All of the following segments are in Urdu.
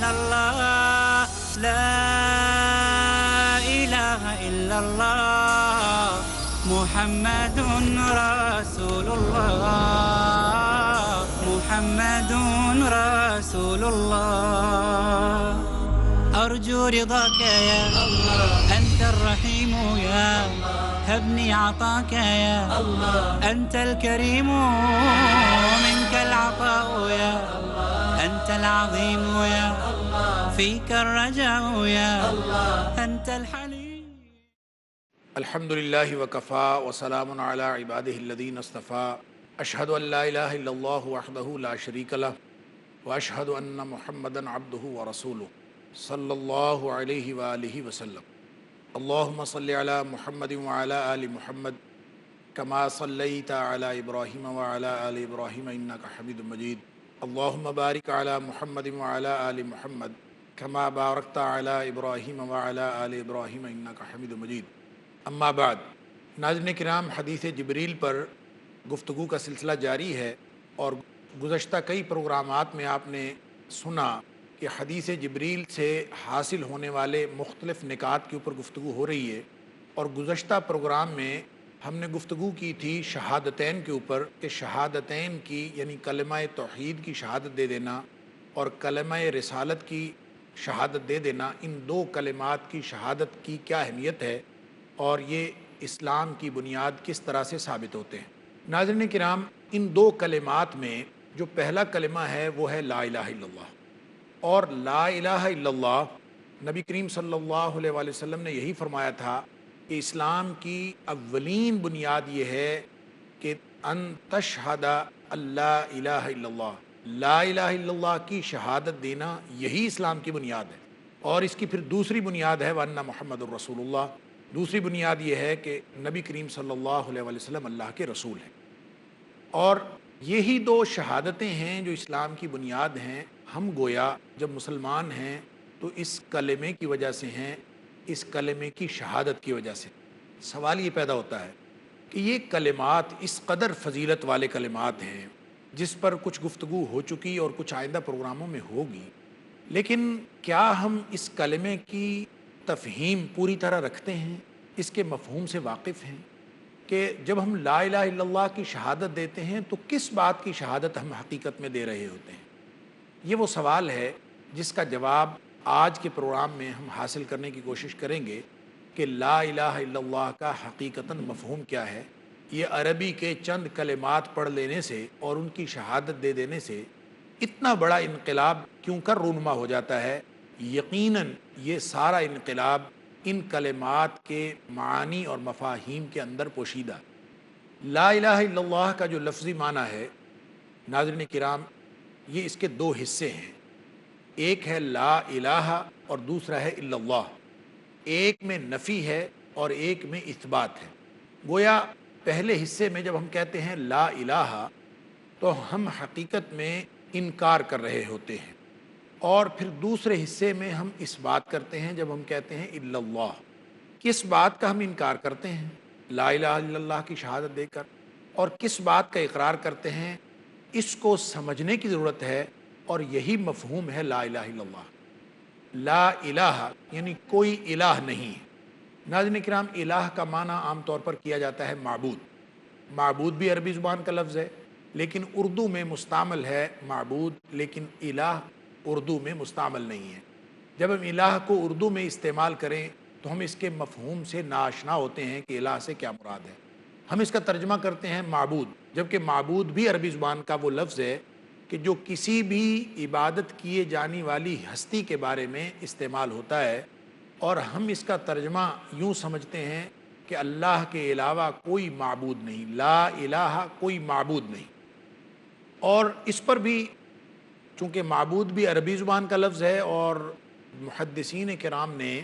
إلا الله لا إله إلا الله محمد رسول الله محمد رسول الله أرجو رضاك يا الله أنت الرحيم يا هبني عطاك يا الله أنت الكريم منك العطاء يا أنت العظيم يا الله فيك الرجاء يا الله أنت الحليم. الحمد للہ وکفا وسلام علی عبادہ الذین اصطفیٰ اشہد ان لا الہ الا اللہ وحدہ لا شریک لہ واشہد ان محمدا عبدہ ورسولہ صلی اللہ علیہ وآلہ وسلم اللہم صلی علی محمد وعلی آل محمد کما صلیت علی ابراہیم وعلی آل ابراہیم انک حمید مجید اللہم بارک علی محمد وعلی آل محمد کما بارکت علی ابراہیم وعلی آل ابراہیم انک حمید مجید اما بعد. ناظرین کرام، حدیث جبریل پر گفتگو کا سلسلہ جاری ہے اور گزشتہ کئی پروگرامات میں آپ نے سنا کہ حدیث جبریل سے حاصل ہونے والے مختلف نکات کے اوپر گفتگو ہو رہی ہے، اور گزشتہ پروگرام میں ہم نے گفتگو کی تھی شہادتین کے اوپر کہ شہادتین کی یعنی کلمہ توحید کی شہادت دے دینا اور کلمہ رسالت کی شہادت دے دینا، ان دو کلمات کی شہادت کی کیا اہمیت ہے اور یہ اسلام کی بنیاد کس طرح سے ثابت ہوتے ہیں. ناظرین کرام، ان دو کلمات میں جو پہلا کلمہ ہے وہ ہے لا الہ الا اللہ، اور لا الہ الا اللہ نبی کریم صلی اللہ علیہ وآلہ وسلم نے یہی فرمایا تھا کہ اسلام کی اولین بنیاد یہ ہے کہ ان تشہد اللہ الہ الا اللہ، لا الہ الا اللہ کی شہادت دینا یہی اسلام کی بنیاد ہے. اور اس کی پھر دوسری بنیاد ہے وَأَنَّ مُحَمَّدٌ رسول اللہ، دوسری بنیاد یہ ہے کہ نبی کریم صلی اللہ علیہ وآلہ وسلم اللہ کے رسول ہیں. اور یہی دو شہادتیں ہیں جو اسلام کی بنیاد ہیں. ہم گویا جب مسلمان ہیں تو اس کلمے کی وجہ سے ہیں، اس کلمے کی شہادت کی وجہ سے. سوال یہ پیدا ہوتا ہے کہ یہ کلمات اس قدر فضیلت والے کلمات ہیں جس پر کچھ گفتگو ہو چکی اور کچھ آئندہ پروگراموں میں ہوگی، لیکن کیا ہم اس کلمے کی تفہیم پوری طرح رکھتے ہیں، اس کے مفہوم سے واقف ہیں کہ جب ہم لا الہ الا اللہ کی شہادت دیتے ہیں تو کس بات کی شہادت ہم حقیقت میں دے رہے ہوتے ہیں؟ یہ وہ سوال ہے جس کا جواب آج کے پروگرام میں ہم حاصل کرنے کی کوشش کریں گے کہ لا الہ الا اللہ کا حقیقتاً مفہوم کیا ہے. یہ عربی کے چند کلمات پڑھ لینے سے اور ان کی شہادت دے دینے سے اتنا بڑا انقلاب کیوں کر رونما ہو جاتا ہے؟ یقیناً یہ سارا انقلاب ان کلمات کے معانی اور مفاہیم کے اندر پوشیدہ. لا الہ الا اللہ کا جو لفظی معنی ہے ناظرین کرام، یہ اس کے دو حصے ہیں. ایک ہے لا الہ اور دوسرا ہے الا اللہ. ایک میں نفی ہے اور ایک میں اثبات ہے. گویا پہلے حصے میں جب ہم کہتے ہیں لا الہ تو ہم حقیقت میں انکار کر رہے ہوتے ہیں، اور پھر دوسرے حصے میں ہم اس بات کرتے ہیں جب ہم کہتے ہیں الا اللہ. کس بات کا ہم انکار کرتے ہیں لا الہ الا اللہ کی شہادت دے کر، اور کس بات کا اقرار کرتے ہیں؟ اس کو سمجھنے کی ضرورت ہے، اور یہی مفہوم ہے لا الہ الا اللہ. لا الہ یعنی کوئی الہ نہیں ہے. ناظرین کرام، الہ کا معنی عام طور پر کیا جاتا ہے معبود. معبود بھی عربی زبان کا لفظ ہے، لیکن اردو میں مستعمل ہے معبود، لیکن الہ اردو میں مستعمل نہیں ہے. جب ہم الہ کو اردو میں استعمال کریں تو ہم اس کے مفہوم سے ناآشنا ہوتے ہیں کہ الہ سے کیا مراد ہے. ہم اس کا ترجمہ کرتے ہیں معبود، جبکہ معبود بھی عربی زبان کا وہ لفظ ہے کہ جو کسی بھی عبادت کیے جانے والی ہستی کے بارے میں استعمال ہوتا ہے، اور ہم اس کا ترجمہ یوں سمجھتے ہیں کہ اللہ کے علاوہ کوئی معبود نہیں، لا الہ کوئی معبود نہیں. اور اس پر بھی چونکہ معبود بھی عربی زبان کا لفظ ہے، اور محدثین کرام نے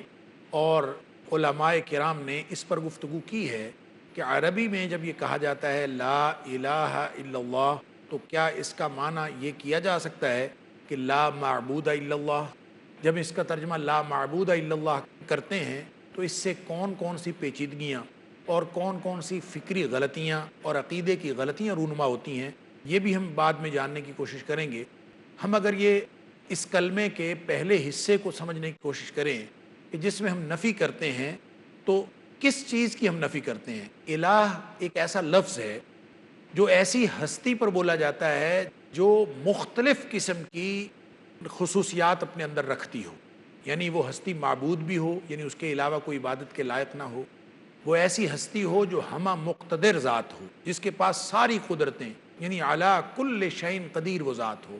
اور علماء کرام نے اس پر گفتگو کی ہے کہ عربی میں جب یہ کہا جاتا ہے لا الہ الا اللہ تو کیا اس کا معنی یہ کیا جا سکتا ہے کہ لا معبود الا اللہ؟ جب اس کا ترجمہ لا معبود الا اللہ کرتے ہیں تو اس سے کون کون سی پیچیدگیاں اور کون کون سی فکری غلطیاں اور عقیدے کی غلطیاں رونما ہوتی ہیں، یہ بھی ہم بعد میں جاننے کی کوشش کریں گے. ہم اگر یہ اس کلمے کے پہلے حصے کو سمجھنے کی کوشش کریں کہ جس میں ہم نفی کرتے ہیں تو کس چیز کی ہم نفی کرتے ہیں۔ الہ ایک ایسا لفظ ہے جو ایسی ہستی پر بولا جاتا ہے جو مختلف قسم کی خصوصیات اپنے اندر رکھتی ہو، یعنی وہ ہستی معبود بھی ہو، یعنی اس کے علاوہ کوئی عبادت کے لائق نہ ہو، وہ ایسی ہستی ہو جو ہمہ مقتدر ذات ہو، جس کے پاس ساری قدرتیں، یعنی علی کل شیء قدیر وہ ذات ہو،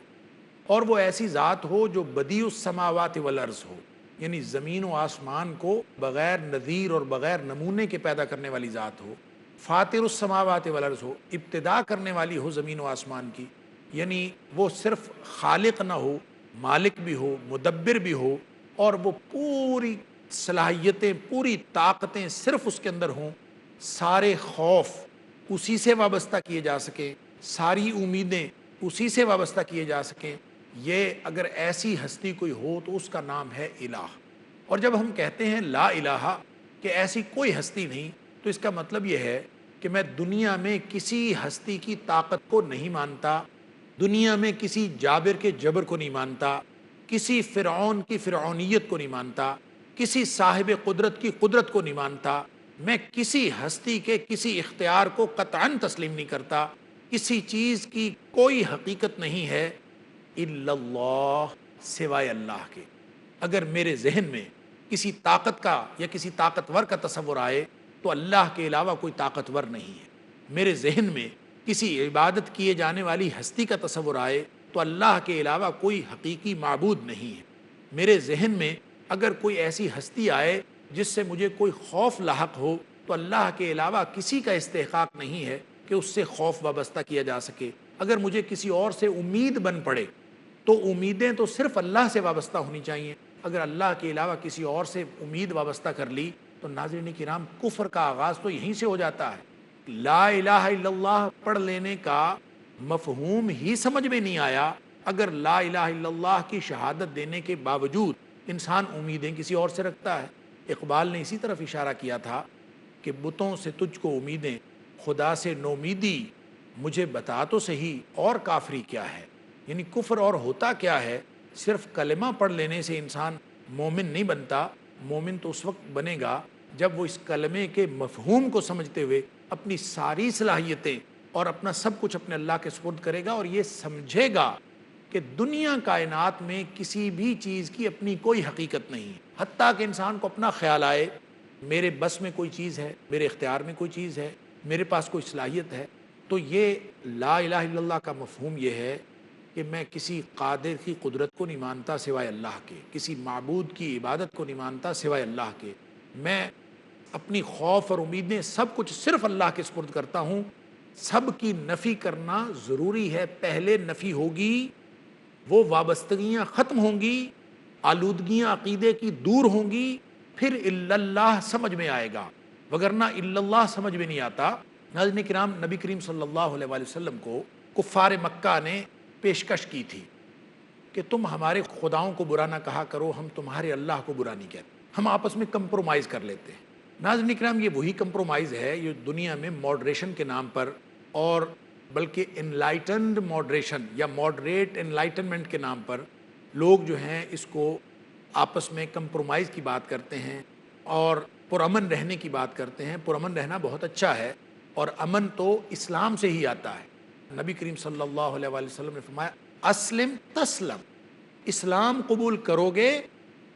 اور وہ ایسی ذات ہو جو بدیع السماوات والارض ہو، یعنی زمین و آسمان کو بغیر نظیر اور بغیر نمونے کے پیدا کرنے والی ذات ہو، فاطر السماوات والارض ہو، ابتدا کرنے والی ہو زمین و آسمان کی، یعنی وہ صرف خالق نہ ہو، مالک بھی ہو، مدبر بھی ہو، اور وہ پوری صلاحیتیں، پوری طاقتیں صرف اس کے اندر ہوں، سارے خوف اسی سے وابستہ کیے جا سکیں، ساری امیدیں اسی سے وابستہ کیے جا سکیں۔ یہ اگر ایسی ہستی کوئی ہو تو اس کا نام ہے الہ۔ اور جب ہم کہتے ہیں لا الہ کہ ایسی کوئی ہستی نہیں، تو اس کا مطلب یہ ہے کہ میں دنیا میں کسی ہستی کی طاقت کو نہیں مانتا، دنیا میں کسی جابر کے جبر کو نہیں مانتا، کسی فرعون کی فرعونیت کو نہیں مانتا، کسی صاحب قدرت کی قدرت کو نہیں مانتا، میں کسی ہستی کے کسی اختیار کو قطعاً تسلیم نہیں کرتا، کسی چیز کی کوئی حقیقت نہیں ہے الا اللہ، سوائے اللہ کے۔ اگر میرے ذہن میں کسی طاقت کا یا کسی طاقتور کا تصور آئے تو اللہ کے علاوہ کوئی طاقتور نہیں ہے۔ میرے ذہن میں کسی عبادت کیے جانے والی ہستی کا تصور آئے تو اللہ کے علاوہ کوئی حقیقی معبود نہیں ہے۔ میرے ذہن میں اگر کوئی ایسی ہستی آئے جس سے مجھے کوئی خوف لاحق ہو تو اللہ کے علاوہ کسی کا استحقاق نہیں ہے کہ اس سے خوف وابستہ کیا جا سکے۔ اگر مجھے کسی اور سے امید بن پڑے تو امیدیں تو صرف اللہ سے وابستہ ہونی چاہیے۔ اگر اللہ کے علاوہ کسی اور سے امید وابستہ کر لی تو ناظرین کرام کفر کا آغاز تو یہیں سے ہو جاتا ہے۔ لا الہ الا اللہ پڑھ لینے کا مفہوم ہی سمجھ میں نہیں آیا اگر لا الہ الا اللہ کی شہادت دینے کے باوجود انسان امیدیں کسی اور سے رکھتا ہے۔ اقبال نے اسی طرف اشارہ کیا تھا کہ بتوں سے تجھ کو امیدیں، خدا سے نومیدی، مجھے بتا تو صحیح اور کافری کیا ہے۔ یعنی کفر اور ہوتا کیا ہے؟ صرف کلمہ پڑھ لینے سے انسان مومن نہیں بنتا۔ مومن تو اس وقت بنے گا جب وہ اس کلمے کے مفہوم کو سمجھتے ہوئے اپنی ساری صلاحیتیں اور اپنا سب کچھ اپنے اللہ کے سپرد کرے گا، اور یہ سمجھے گا کہ دنیا کائنات میں کسی بھی چیز کی اپنی کوئی حقیقت نہیں ہے، حتیٰ کہ انسان کو اپنا خیال آئے میرے بس میں کوئی چیز ہے، میرے اختیار میں کوئی چیز ہے، میرے پاس کوئی صلاحیت ہے۔ تو یہ لا الہ الا اللہ کا مفہوم یہ ہے کہ میں کسی قادر کی قدرت کو نہیں مانتا سوائے اللہ کے، کسی معبود کی عبادت کو نہیں مانتا سوائے اللہ کے، میں اپنی خوف اور امیدیں سب کچھ صرف اللہ کے سپرد کرتا ہوں۔ سب کی نفی کرنا ضروری ہے۔ پہلے نفی ہوگی، وہ وابستگیاں ختم ہوں گی، آلودگیاں عقیدے کی دور ہوں گی، پھر الا اللہ سمجھ میں آئے گا، وگرنہ الا اللہ سمجھ میں نہیں آتا۔ ناظرین کرام، نبی کریم صلی اللہ علیہ وآلہ وسلم کو کفار مکہ نے پیشکش کی تھی کہ تم ہمارے خداؤں کو برا نہ کہا کرو، ہم تمہارے اللہ کو برا نہیں کہتے، ہم آپس میں کمپرومائز کر لیتے ہیں۔ ناظرین کرام، یہ وہی کمپرومائز ہے یہ دنیا میں ماڈریشن کے نام پر، اور بلکہ انلائٹنڈ ماڈریشن یا ماڈریٹ انلائٹنمنٹ کے نام پر لوگ جو ہیں اس کو آپس میں کمپرومائز کی بات کرتے ہیں اور پرامن رہنے کی بات کرتے ہیں۔ پرامن رہنا بہت اچھا ہے، اور امن تو اسلام سے ہی آتا ہے۔ نبی کریم صلی اللہ علیہ وآلہ وسلم نے فرمایا اسلم تسلم، اسلام قبول کرو گے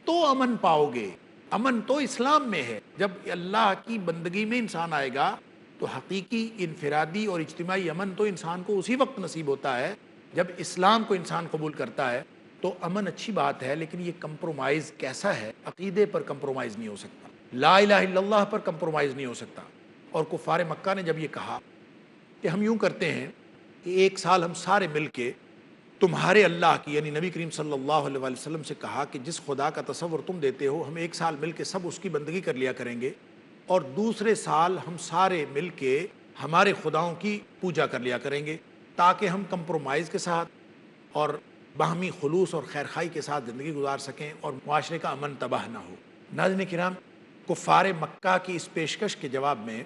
تو امن پاؤ گے۔ امن تو اسلام میں ہے۔ جب اللہ کی بندگی میں انسان آئے گا تو حقیقی انفرادی اور اجتماعی امن تو انسان کو اسی وقت نصیب ہوتا ہے جب اسلام کو انسان قبول کرتا ہے۔ تو امن اچھی بات ہے، لیکن یہ کمپرومائز کیسا ہے؟ عقیدے پر کمپرومائز نہیں ہو سکتا، لا الہ الا اللہ پر کمپرومائز نہیں ہو سکتا۔ اور کفار مکہ نے جب یہ کہا کہ ہم یوں کرتے ہیں کہ ایک سال ہم سارے مل کے تمہارے اللہ کی، یعنی نبی کریم صلی اللہ علیہ وآلہ وسلم سے کہا کہ جس خدا کا تصور تم دیتے ہو ہم ایک سال مل کے سب اس کی بندگی کر لیا کریں گے، اور دوسرے سال ہم سارے مل کے ہمارے خداؤں کی پوجا کر لیا کریں گے، تاکہ ہم کمپرومائز کے ساتھ اور باہمی خلوص اور خیرخواہی کے ساتھ زندگی گزار سکیں اور معاشرے کا امن تباہ نہ ہو۔ ناظرین کرام، کفار مکہ کی اس پیشکش کے جواب میں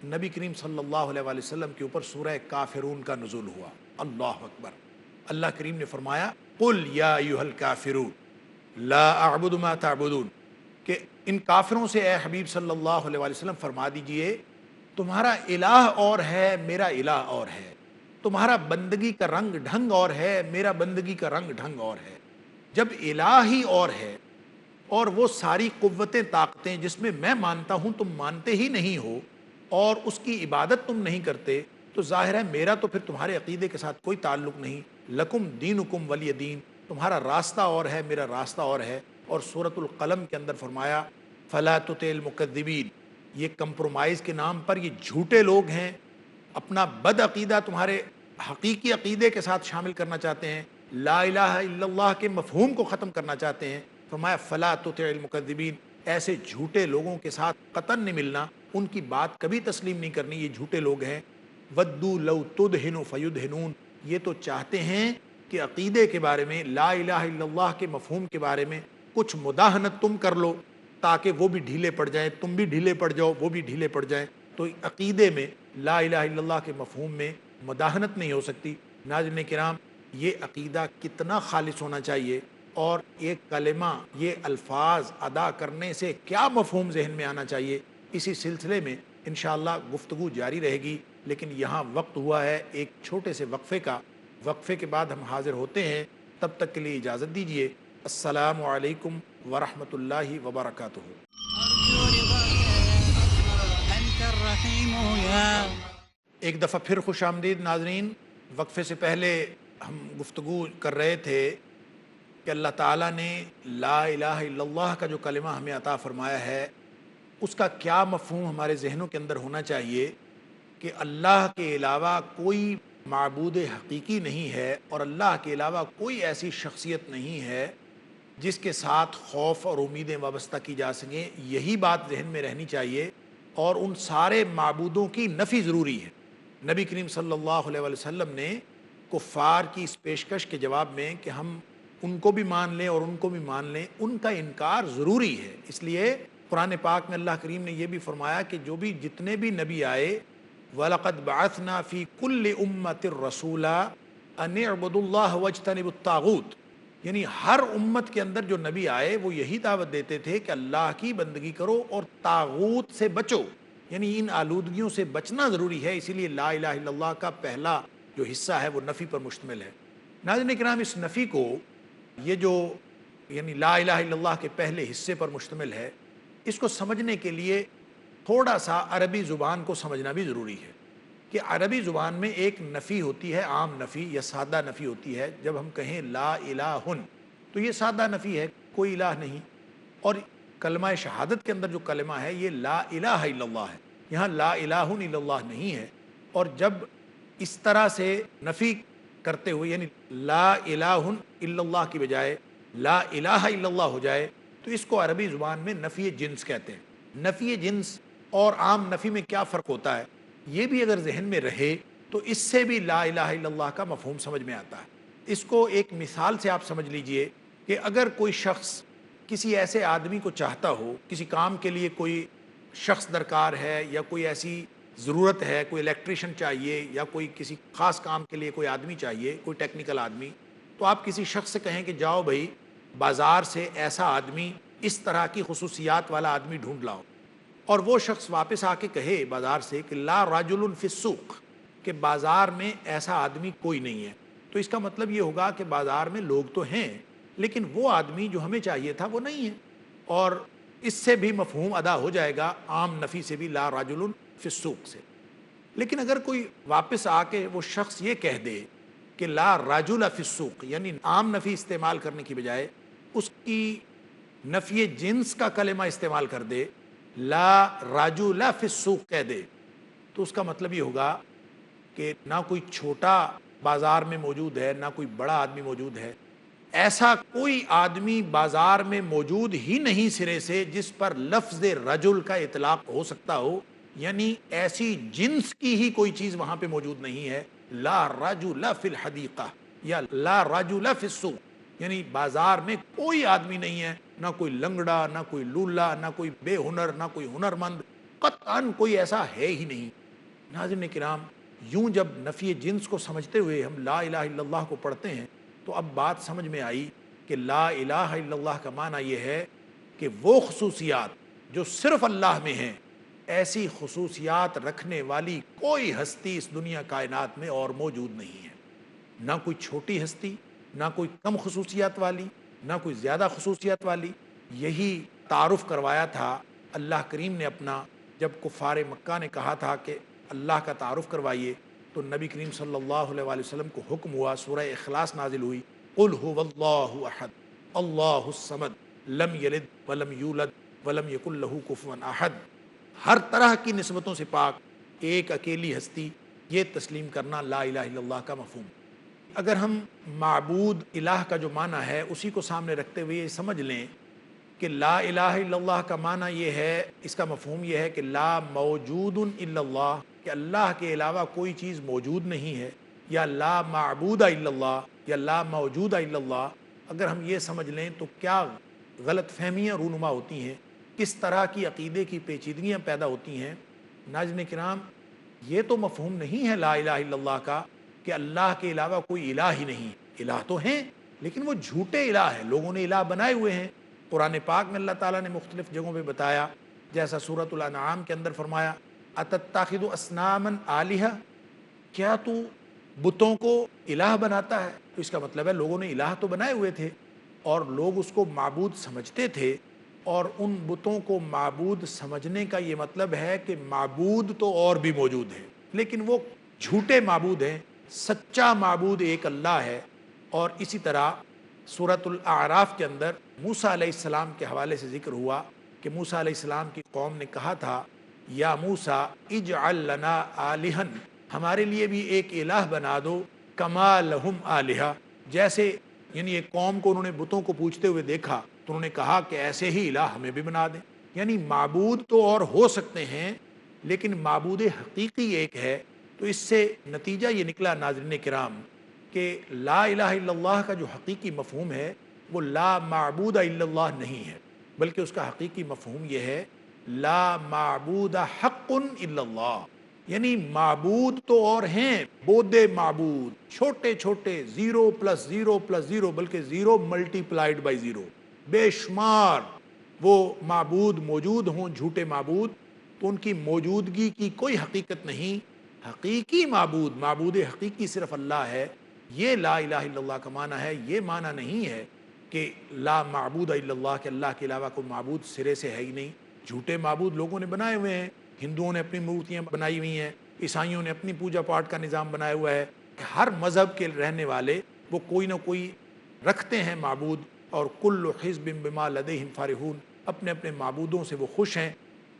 نبی کریم صلی اللہ علیہ وآلہ وسلم کے اوپر سورہ کافرون کا نزول ہوا۔ اللہ اکبر! اللہ کریم نے فرمایا قل یا ایھا الکافرون لا اعبد ما تعبدون، کہ ان کافروں سے اے حبیب صلی اللہ علیہ وآلہ وسلم فرما دیجئے تمہارا الہ اور ہے، میرا الہ اور ہے، تمہارا بندگی کا رنگ ڈھنگ اور ہے، میرا بندگی کا رنگ ڈھنگ اور ہے۔ جب الہ ہی اور ہے اور وہ ساری قوتیں طاقتیں جس میں میں مانتا ہوں تم مانتے ہی نہیں ہو اور اس کی عبادت تم نہیں کرتے، تو ظاہر ہے میرا تو پھر تمہارے عقیدے کے ساتھ کوئی تعلق نہیں۔ لکم دینکم ولی دین، تمہارا راستہ اور ہے، میرا راستہ اور ہے۔ اور سورۃ القلم کے اندر فرمایا فلا تطع المکذبین، یہ کمپرومائز کے نام پر یہ جھوٹے لوگ ہیں، اپنا بد عقیدہ تمہارے حقیقی عقیدے کے ساتھ شامل کرنا چاہتے ہیں، لا الہ الا اللہ کے مفہوم کو ختم کرنا چاہتے ہیں۔ فرمایا فلا تطع المکذبین، ایسے جھوٹے لوگوں کے ساتھ قطعاً نہیں ملنا، ان کی بات کبھی تسلیم نہیں کرنی، یہ جھوٹے لوگ ہیں۔ ودوا لو تدہن فیدہنون، یہ تو چاہتے ہیں کہ عقیدے کے بارے میں، لا الہ الا اللہ کے مفہوم کے بارے میں کچھ مداہنت تم کر لو تاکہ وہ بھی ڈھیلے پڑ جائیں، تم بھی ڈھیلے پڑ جاؤ، وہ بھی ڈھیلے پڑ جائیں۔ تو عقیدے میں لا الہ الا اللہ کے مفہوم میں مداہنت نہیں ہو سکتی۔ ناظرین کرام، یہ عقیدہ کتنا خالص ہونا چاہیے، اور ایک کلمہ، یہ الفاظ ادا کرنے سے کیا مفہوم ذہن میں آنا چاہیے، اسی سلسلے میں انشاءاللہ گفتگو جاری رہے گی۔ لیکن یہاں وقت ہوا ہے ایک چھوٹے سے وقفے کا، وقفے کے بعد ہم حاضر ہوتے ہیں، تب تک کے لیے اجازت دیجیے۔ السلام علیکم ورحمۃ اللہ وبرکاتہ۔ أرجو رضاك أنت الرحيم يا ایک دفعہ پھر خوش آمدید ناظرین۔ وقفے سے پہلے ہم گفتگو کر رہے تھے کہ اللہ تعالیٰ نے لا الہ الا اللہ کا جو کلمہ ہمیں عطا فرمایا ہے، اس کا کیا مفہوم ہمارے ذہنوں کے اندر ہونا چاہیے کہ اللہ کے علاوہ کوئی معبود حقیقی نہیں ہے، اور اللہ کے علاوہ کوئی ایسی شخصیت نہیں ہے جس کے ساتھ خوف اور امیدیں وابستہ کی جا سکیں۔ یہی بات ذہن میں رہنی چاہیے، اور ان سارے معبودوں کی نفی ضروری ہے۔ نبی کریم صلی اللہ علیہ وآلہ وسلم نے کفار کی اس پیشکش کے جواب میں کہ ہم ان کو بھی مان لیں اور ان کو بھی مان لیں، ان کا انکار ضروری ہے۔ اس لیے قرآن پاک میں اللہ کریم نے یہ بھی فرمایا کہ جو بھی جتنے بھی نبی آئے، وَلَقَدْ بَعَثْنَا فِي كُلِّ أُمَّةٍ رَسُولًا أَنِ اعْبُدُوا اللَّهَ وَاجْتَنِبُوا الطَّاغُوتَ، یعنی ہر امت کے اندر جو نبی آئے وہ یہی دعوت دیتے تھے کہ اللہ کی بندگی کرو اور طاغوت سے بچو، یعنی ان آلودگیوں سے بچنا ضروری ہے۔ اسی لیے لا الہ الا اللہ کا پہلا جو حصہ ہے وہ نفی پر مشتمل ہے۔ ناظرین کرام، اس نفی کو، یہ جو یعنی لا الہ الا اللہ کے پہلے حصے پر مشتمل ہے، اس کو سمجھنے کے لیے تھوڑا سا عربی زبان کو سمجھنا بھی ضروری ہے کہ عربی زبان میں ایک نفی ہوتی ہے، عام نفی یا سادہ نفی ہوتی ہے۔ جب ہم کہیں لا الہ، تو یہ سادہ نفی ہے، کوئی الہ نہیں۔ اور کلمہ شہادت کے اندر جو کلمہ ہے یہ لا الہ الا اللہ ہے، یہاں لا الہ الا اللہ نہیں ہے۔ اور جب اس طرح سے نفی کرتے ہوئے، یعنی لا الہ الا اللہ کی بجائے لا الہ الا اللہ ہو جائے، تو اس کو عربی زبان میں نفی جنس کہتے ہیں۔ نفی جنس اور عام نفی میں کیا فرق ہوتا ہے، یہ بھی اگر ذہن میں رہے تو اس سے بھی لا الہ الا اللہ کا مفہوم سمجھ میں آتا ہے۔ اس کو ایک مثال سے آپ سمجھ لیجئے کہ اگر کوئی شخص کسی ایسے آدمی کو چاہتا ہو، کسی کام کے لیے کوئی شخص درکار ہے یا کوئی ایسی ضرورت ہے، کوئی الیکٹریشین چاہیے یا کوئی کسی خاص کام کے لیے کوئی آدمی چاہیے، کوئی ٹیکنیکل آدمی، تو آپ کسی شخص سے کہیں کہ جاؤ بھائی بازار سے ایسا آدمی، اس طرح کی خصوصیات والا آدمی ڈھونڈ لاؤ، اور وہ شخص واپس آ کے کہے بازار سے کہ لا رجل فی السوق، کہ بازار میں ایسا آدمی کوئی نہیں ہے، تو اس کا مطلب یہ ہوگا کہ بازار میں لوگ تو ہیں لیکن وہ آدمی جو ہمیں چاہیے تھا وہ نہیں ہے۔ اور اس سے بھی مفہوم ادا ہو جائے گا عام نفی سے بھی، لا رجل فی السوق سے۔ لیکن اگر کوئی واپس آ کے وہ شخص یہ کہہ دے کہ لا رجل فی السوق، یعنی عام نفی استعمال کرنے کی بجائے اس کی نفی جنس کا کلمہ استعمال کر دے، لا رجل فی السوق کہہ دے، تو اس کا مطلب یہ ہوگا کہ نہ کوئی چھوٹا بازار میں موجود ہے، نہ کوئی بڑا آدمی موجود ہے، ایسا کوئی آدمی بازار میں موجود ہی نہیں سرے سے جس پر لفظ رجل کا اطلاق ہو سکتا ہو، یعنی ایسی جنس کی ہی کوئی چیز وہاں پہ موجود نہیں ہے۔ لا رجل فی الحدیقہ یا لا رجل فی السوق، یعنی بازار میں کوئی آدمی نہیں ہے، نہ کوئی لنگڑا، نہ کوئی لولا، نہ کوئی بے ہنر، نہ کوئی ہنرمند، قطعاً کوئی ایسا ہے ہی نہیں۔ ناظرین کرام، یوں جب نفی جنس کو سمجھتے ہوئے ہم لا الہ الا اللہ کو پڑھتے ہیں تو اب بات سمجھ میں آئی کہ لا الہ الا اللہ کا معنی یہ ہے کہ وہ خصوصیات جو صرف اللہ میں ہیں، ایسی خصوصیات رکھنے والی کوئی ہستی اس دنیا کائنات میں اور موجود نہیں ہے، نہ کوئی چھوٹی ہستی، نہ کوئی کم خصوصیات والی، نہ کوئی زیادہ خصوصیات والی۔ یہی تعارف کروایا تھا اللہ کریم نے اپنا، جب کفار مکہ نے کہا تھا کہ اللہ کا تعارف کروائیے، تو نبی کریم صلی اللہ علیہ وآلہ وسلم کو حکم ہوا، سورہ اخلاص نازل ہوئی، قل هو اللہ احد اللہ الصمد لم یلد ولم یولد ولم یکن لہ کفوا احد۔ ہر طرح کی نسبتوں سے پاک ایک اکیلی ہستی، یہ تسلیم کرنا لا الہ الا اللہ کا مفہوم۔ اگر ہم معبود الہ کا جو معنی ہے اسی کو سامنے رکھتے ہوئے یہ سمجھ لیں کہ لا الہ الا اللہ کا معنی یہ ہے، اس کا مفہوم یہ ہے کہ لا موجود الا اللہ، کہ اللہ کے علاوہ کوئی چیز موجود نہیں ہے، یا لا معبود الا اللہ، یا لا موجود الا اللہ۔ اگر ہم یہ سمجھ لیں تو کیا غلط فہمیاں رونما ہوتی ہیں، کس طرح کی عقیدے کی پیچیدگیاں پیدا ہوتی ہیں۔ ناظرین کرام، یہ تو مفہوم نہیں ہے لا الہ الا اللہ کا کہ اللہ کے علاوہ کوئی الہ ہی نہیں۔ الہ تو ہیں لیکن وہ جھوٹے الہ ہیں، لوگوں نے الہ بنائے ہوئے ہیں۔ قرآن پاک میں اللہ تعالیٰ نے مختلف جگہوں پہ بتایا، جیسا سورۃ الانعام کے اندر فرمایا اتتخذ اصناما آلہہ، کیا تو بتوں کو الہ بناتا ہے؟ تو اس کا مطلب ہے لوگوں نے الہ تو بنائے ہوئے تھے اور لوگ اس کو معبود سمجھتے تھے، اور ان بتوں کو معبود سمجھنے کا یہ مطلب ہے کہ معبود تو اور بھی موجود ہیں لیکن وہ جھوٹے معبود ہیں، سچا معبود ایک اللہ ہے۔ اور اسی طرح سورۃ الاعراف کے اندر موسیٰ علیہ السلام کے حوالے سے ذکر ہوا کہ موسیٰ علیہ السلام کی قوم نے کہا تھا یا موسیٰ اجعل لنا آلہا، ہمارے لیے بھی ایک الہ بنا دو، کما لہم آلہہ، جیسے یعنی ایک قوم کو انہوں نے بتوں کو پوچھتے ہوئے دیکھا تو انہوں نے کہا کہ ایسے ہی الہ ہمیں بھی بنا دیں۔ یعنی معبود تو اور ہو سکتے ہیں لیکن معبود حقیقی ایک ہے۔ تو اس سے نتیجہ یہ نکلا ناظرین کرام کہ لا الہ الا اللہ کا جو حقیقی مفہوم ہے وہ لا معبود الا اللہ نہیں ہے، بلکہ اس کا حقیقی مفہوم یہ ہے لا معبود حق الا اللہ، یعنی معبود تو اور ہیں، بودے معبود چھوٹے چھوٹے، 0+0+0 بلکہ 0 ملٹی پلائڈ بائی 0، بے شمار وہ معبود موجود ہوں، جھوٹے معبود، تو ان کی موجودگی کی کوئی حقیقت نہیں۔ حقیقی معبود، معبود حقیقی صرف اللہ ہے۔ یہ لا الہ الا اللہ کا معنی ہے۔ یہ معنی نہیں ہے کہ لا معبود الا اللہ، کہ اللہ کے علاوہ کوئی معبود سرے سے ہے ہی نہیں۔ جھوٹے معبود لوگوں نے بنائے ہوئے ہیں، ہندوؤں نے اپنی مورتیاں بنائی ہوئی ہیں، عیسائیوں نے اپنی پوجا پاٹ کا نظام بنایا ہوا ہے، کہ ہر مذہب کے رہنے والے وہ کوئی نہ کوئی رکھتے ہیں معبود، اور کل حزب بما لدیہم فرحون، اپنے اپنے معبودوں سے وہ خوش ہیں۔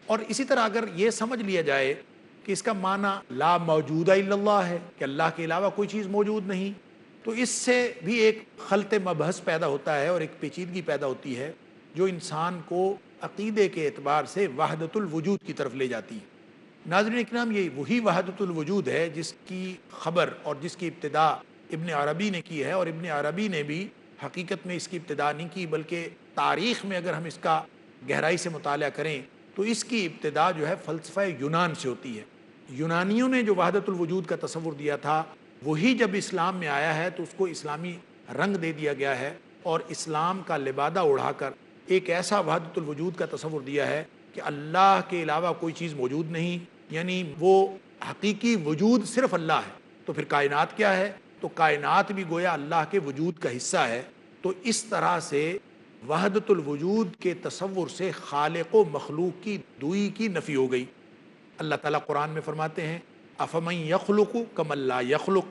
اور اسی طرح اگر یہ سمجھ لیا جائے کہ اس کا معنی لا موجود الا اللہ ہے، کہ اللہ کے علاوہ کوئی چیز موجود نہیں، تو اس سے بھی ایک خلط مبحث پیدا ہوتا ہے اور ایک پیچیدگی پیدا ہوتی ہے جو انسان کو عقیدے کے اعتبار سے وحدت الوجود کی طرف لے جاتی ہے۔ ناظرین کرام، یہ وہی وحدت الوجود ہے جس کی خبر اور جس کی ابتدا ابن عربی نے کی ہے، اور ابن عربی نے بھی حقیقت میں اس کی ابتدا نہیں کی، بلکہ تاریخ میں اگر ہم اس کا گہرائی سے مطالعہ کریں تو اس کی ابتدا جو ہے فلسفہ یونان سے ہوتی ہے۔ یونانیوں نے جو وحدت الوجود کا تصور دیا تھا وہی جب اسلام میں آیا ہے تو اس کو اسلامی رنگ دے دیا گیا ہے، اور اسلام کا لبادہ اڑھا کر ایک ایسا وحدت الوجود کا تصور دیا ہے کہ اللہ کے علاوہ کوئی چیز موجود نہیں، یعنی وہ حقیقی وجود صرف اللہ ہے۔ تو پھر کائنات کیا ہے؟ تو کائنات بھی گویا اللہ کے وجود کا حصہ ہے۔ تو اس طرح سے وحدت الوجود کے تصور سے خالق و مخلوق کی دوئی کی نفی ہو گئی۔ اللہ تعالیٰ قرآن میں فرماتے ہیں افمن یخلق کمن لا یخلق،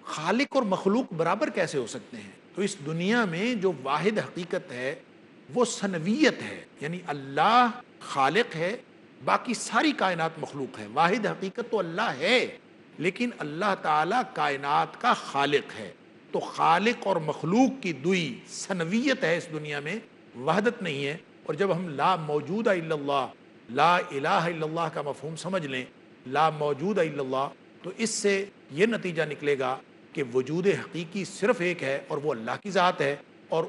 خالق اور مخلوق برابر کیسے ہو سکتے ہیں؟ تو اس دنیا میں جو واحد حقیقت ہے وہ ثنویت ہے، یعنی اللہ خالق ہے، باقی ساری کائنات مخلوق ہے۔ واحد حقیقت تو اللہ ہے لیکن اللہ تعالیٰ کائنات کا خالق ہے۔ تو خالق اور مخلوق کی دوئی ثنویت ہے اس دنیا میں، وحدت نہیں ہے۔ اور جب ہم لا موجود الا اللہ، لا الہ الا اللہ کا مفہوم سمجھ لیں، لا موجود الا اللہ، تو اس سے یہ نتیجہ نکلے گا کہ وجود حقیقی صرف ایک ہے اور وہ اللہ کی ذات ہے، اور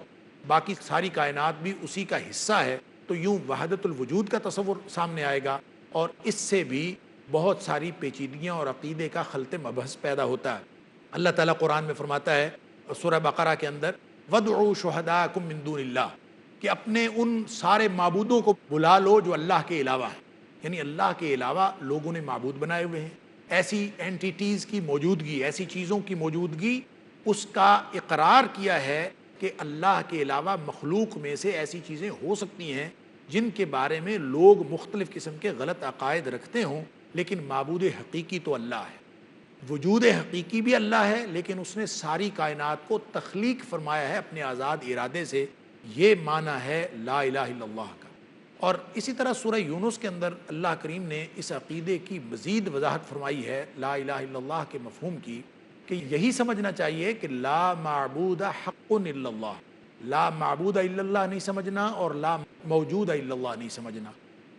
باقی ساری کائنات بھی اسی کا حصہ ہے۔ تو یوں وحدت الوجود کا تصور سامنے آئے گا، اور اس سے بھی بہت ساری پیچیدگیاں اور عقیدے کا خلط مبحث پیدا ہوتا ہے۔ اللہ تعالیٰ قرآن میں فرماتا ہے سورہ بقرہ کے اندر وَادْعُوا شُهَدَاءَكُم مِّن دُونِ اللَّهِ، کہ اپنے ان سارے معبودوں کو بلا لو جو اللہ کے علاوہ ہیں، یعنی اللہ کے علاوہ لوگوں نے معبود بنائے ہوئے ہیں، ایسی اینٹیٹیز کی موجودگی، ایسی چیزوں کی موجودگی، اس کا اقرار کیا ہے کہ اللہ کے علاوہ مخلوق میں سے ایسی چیزیں ہو سکتی ہیں جن کے بارے میں لوگ مختلف قسم کے غلط عقائد رکھتے ہوں، لیکن معبود حقیقی تو اللہ ہے، وجود حقیقی بھی اللہ ہے، لیکن اس نے ساری کائنات کو تخلیق فرمایا ہے اپنے آزاد ارادے سے۔ یہ معنی ہے لا الہ الا اللہ کا۔ اور اسی طرح سورہ یونس کے اندر اللہ کریم نے اس عقیدے کی مزید وضاحت فرمائی ہے لا الہ الا اللہ کے مفہوم کی، کہ یہی سمجھنا چاہیے کہ لا معبود حق الا اللہ، لا معبود الا اللہ نہیں سمجھنا اور لا موجود الا اللہ نہیں سمجھنا،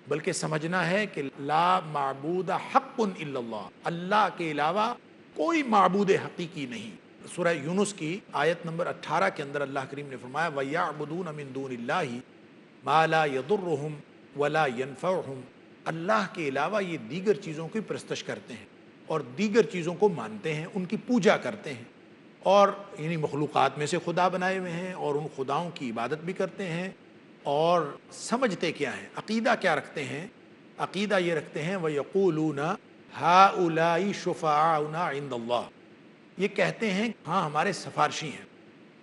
بلکہ سمجھنا ہے کہ لا معبود حق الا اللہ، اللہ کے علاوہ کوئی معبود حقیقی نہیں۔ سورہ یونس کی آیت نمبر 18 کے اندر اللہ کریم نے فرمایا وَيَعْبُدُونَ مِن دُونِ اللَّهِ مَا لَا يَضُرُّهُمْ وَلَا يَنفَعُهُمْ، اللہ کے علاوہ یہ دیگر چیزوں کی پرستش کرتے ہیں اور دیگر چیزوں کو مانتے ہیں، ان کی پوجا کرتے ہیں، اور یعنی مخلوقات میں سے خدا بنائے ہوئے ہیں اور ان خداؤں کی عبادت بھی کرتے ہیں، اور سمجھتے کیا ہیں، عقیدہ کیا رکھتے ہیں؟ عقیدہ یہ رکھتے ہیں وَيَقُولُونَ هَؤُلَاءِ شُفَعَاؤُنَا عِندَ اللَّهِ، یہ کہتے ہیں ہاں ہمارے سفارشی ہیں۔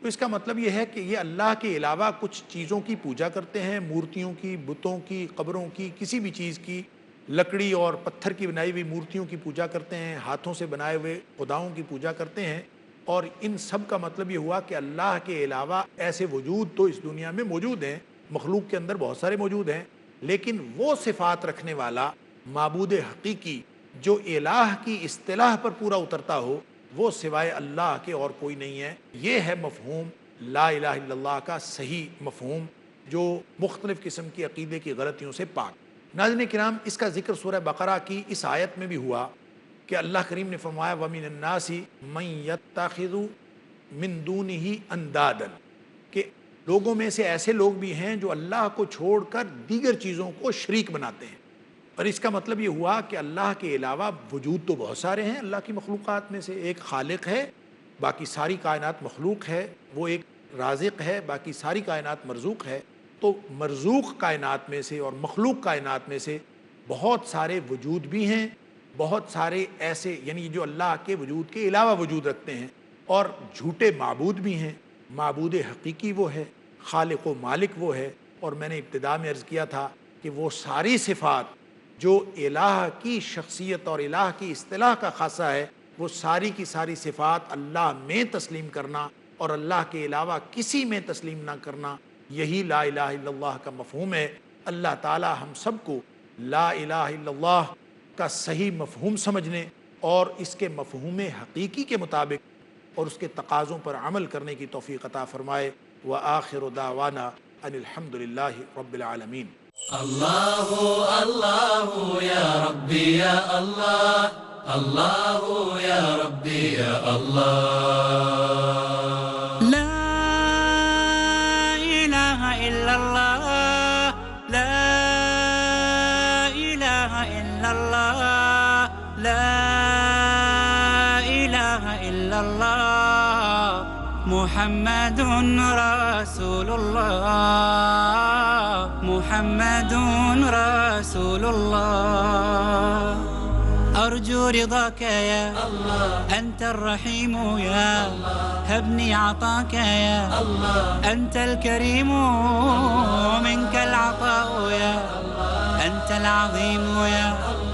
تو اس کا مطلب یہ ہے کہ یہ اللہ کے علاوہ کچھ چیزوں کی پوجا کرتے ہیں، مورتیوں کی، بتوں کی، قبروں کی، کسی بھی چیز کی، لکڑی اور پتھر کی بنائی ہوئی مورتیوں کی پوجا کرتے ہیں، ہاتھوں سے بنائے ہوئے خداؤں کی پوجا کرتے ہیں، اور ان سب کا مطلب یہ ہوا کہ اللہ کے علاوہ ایسے وجود تو اس دنیا میں موجود ہیں، مخلوق کے اندر بہت سارے موجود ہیں، لیکن وہ صفات رکھنے والا معبود حقیقی جو الہ کی اصطلاح پر پورا اترتا ہو، وہ سوائے اللہ کے اور کوئی نہیں ہے۔ یہ ہے مفہوم لا الہ الا اللہ کا صحیح مفہوم، جو مختلف قسم کی عقیدے کی غلطیوں سے پاک۔ ناظرین کرام، اس کا ذکر سورہ بقرہ کی اس آیت میں بھی ہوا کہ اللہ کریم نے فرمایا وَمِنَ النَّاسِ مَن يَتَّخِذُ مِن دُونِهِ أَندَادًا، کہ لوگوں میں سے ایسے لوگ بھی ہیں جو اللہ کو چھوڑ کر دیگر چیزوں کو شریک بناتے ہیں۔ اور اس کا مطلب یہ ہوا کہ اللہ کے علاوہ وجود تو بہت سارے ہیں، اللہ کی مخلوقات میں سے ایک خالق ہے، باقی ساری کائنات مخلوق ہے، وہ ایک رازق ہے، باقی ساری کائنات مرزوق ہے۔ تو مرزوق کائنات میں سے اور مخلوق کائنات میں سے بہت سارے وجود بھی ہیں، بہت سارے ایسے یعنی جو اللہ کے وجود کے علاوہ وجود رکھتے ہیں، اور جھوٹے معبود بھی ہیں۔ معبود حقیقی وہ ہے، خالق و مالک وہ ہے، اور میں نے ابتدا میں عرض کیا تھا کہ وہ ساری صفات جو الہ کی شخصیت اور الہ کی اصطلاح کا خاصہ ہے، وہ ساری کی ساری صفات اللہ میں تسلیم کرنا اور اللہ کے علاوہ کسی میں تسلیم نہ کرنا، یہی لا الہ الا اللہ کا مفہوم ہے۔ اللہ تعالی ہم سب کو لا الہ الا اللہ کا صحیح مفہوم سمجھنے اور اس کے مفہوم حقیقی کے مطابق اور اس کے تقاضوں پر عمل کرنے کی توفیق عطا فرمائے۔ وآخر دعوانا ان الحمد للہ رب العالمین۔ اللہ اللہ یا ربی یا اللہ، اللہ یا ربی یا اللہ، لا الہ الا اللہ، لا الہ الا اللہ، لا الہ الا اللہ، محمد رسول اللہ، محمد رسول الله، أرجو رضاك يا الله، أنت الرحيم يا الله، هبني عطاك يا الله، أنت الكريم منك العطاء يا الله، أنت العظيم يا الله.